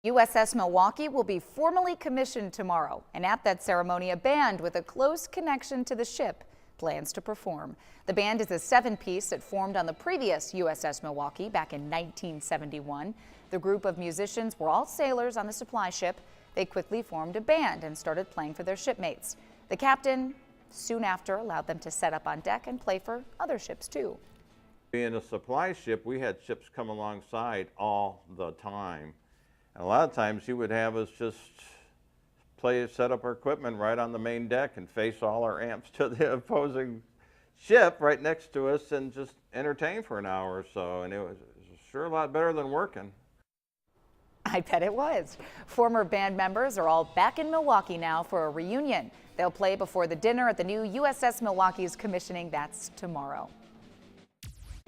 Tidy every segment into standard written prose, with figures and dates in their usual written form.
USS Milwaukee will be formally commissioned tomorrow, and at that ceremony, a band with a close connection to the ship plans to perform. The band is a seven-piece that formed on the previous USS Milwaukee back in 1971. The group of musicians were all sailors on the supply ship. They quickly formed a band and started playing for their shipmates. The captain soon after allowed them to set up on deck and play for other ships too. Being a supply ship, we had ships come alongside all the time. And a lot of times he would have us just set up our equipment right on the main deck and face all our amps to the opposing ship right next to us and just entertain for an hour or so. And it was sure a lot better than working. I bet it was. Former band members are all back in Milwaukee now for a reunion. They'll play before the dinner at the new USS Milwaukee's commissioning. That's tomorrow.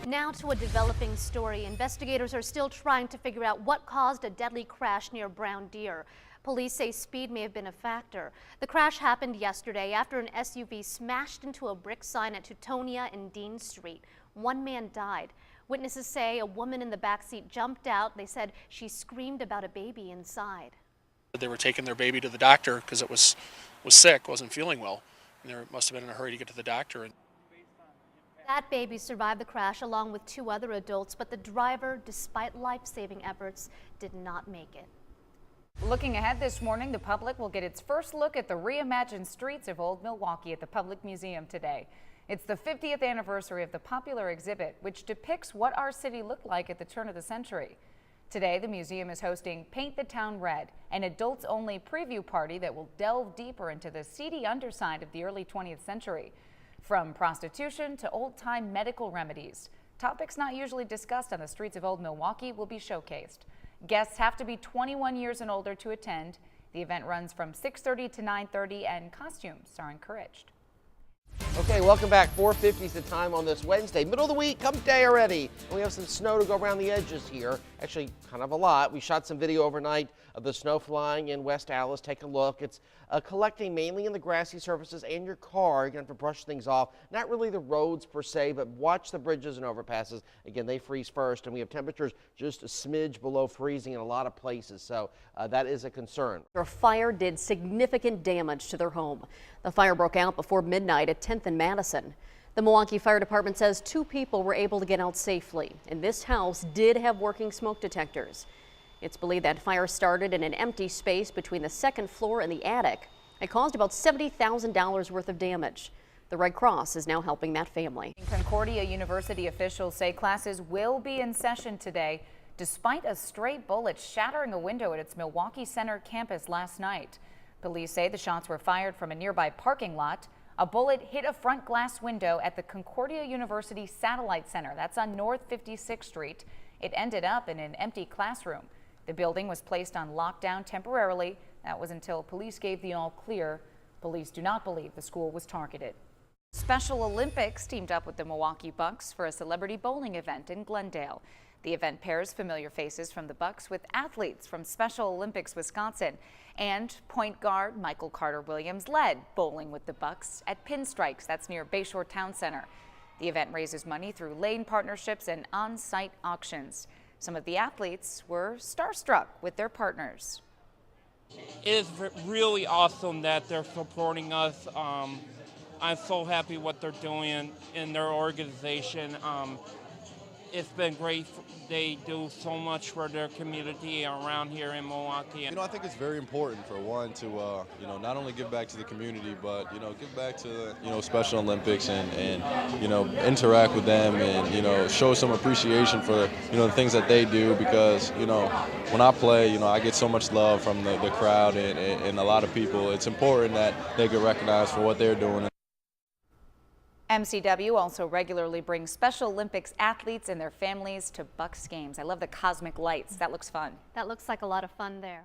Now to a developing story. Investigators are still trying to figure out what caused a deadly crash near Brown Deer. Police say speed may have been a factor. The crash happened yesterday after an SUV smashed into a brick sign at Teutonia and Dean Street. One man died. Witnesses say a woman in the backseat jumped out. They said she screamed about a baby inside. They were taking their baby to the doctor because it was sick, wasn't feeling well, and they must have been in a hurry to get to the doctor. That baby survived the crash along with two other adults, but the driver, despite life-saving efforts, did not make it. Looking ahead this morning, the public will get its first look at the reimagined streets of Old Milwaukee at the Public Museum today. It's the 50th anniversary of the popular exhibit, which depicts what our city looked like at the turn of the century. Today, the museum is hosting Paint the Town Red, an adults-only preview party that will delve deeper into the seedy underside of the early 20th century. From prostitution to old-time medical remedies, topics not usually discussed on the streets of Old Milwaukee will be showcased. Guests have to be 21 years and older to attend. The event runs from 6:30 to 9:30 and costumes are encouraged. Okay, welcome back. 4:50 is the time on this Wednesday. Middle of the week, come day already. And we have some snow to go around the edges here. Actually, kind of a lot. We shot some video overnight of the snow flying in West Allis. Take a look. It's collecting mainly in the grassy surfaces and your car. You're going to have to brush things off. Not really the roads per se, but watch the bridges and overpasses. Again, they freeze first, and we have temperatures just a smidge below freezing in a lot of places. So that is a concern. A fire did significant damage to their home. The fire broke out before midnight at 10th and Madison. The Milwaukee Fire Department says two people were able to get out safely, and this house did have working smoke detectors. It's believed that fire started in an empty space between the second floor and the attic. It caused about $70,000 worth of damage. The Red Cross is now helping that family. Concordia University officials say classes will be in session today, despite a stray bullet shattering a window at its Milwaukee Center campus last night. Police say the shots were fired from a nearby parking lot. A bullet hit a front glass window at the Concordia University Satellite Center. That's on North 56th Street. It ended up in an empty classroom. The building was placed on lockdown temporarily. That was until police gave the all clear. Police do not believe the school was targeted. Special Olympics teamed up with the Milwaukee Bucks for a celebrity bowling event in Glendale. The event pairs familiar faces from the Bucks with athletes from Special Olympics Wisconsin. And point guard Michael Carter-Williams led bowling with the Bucks at Pinstrikes. That's near Bayshore Town Center. The event raises money through lane partnerships and on-site auctions. Some of the athletes were starstruck with their partners. It is really awesome that they're supporting us. I'm so happy what they're doing in their organization. It's been great. They do so much for their community around here in Milwaukee. You know, I think it's very important for one to, not only give back to the community, but, give back to, Special Olympics and interact with them and, show some appreciation for, the things that they do because, when I play, I get so much love from the crowd and a lot of people. It's important that they get recognized for what they're doing. MCW also regularly brings Special Olympics athletes and their families to Bucks games. I love the cosmic lights. That looks fun. That looks like a lot of fun there.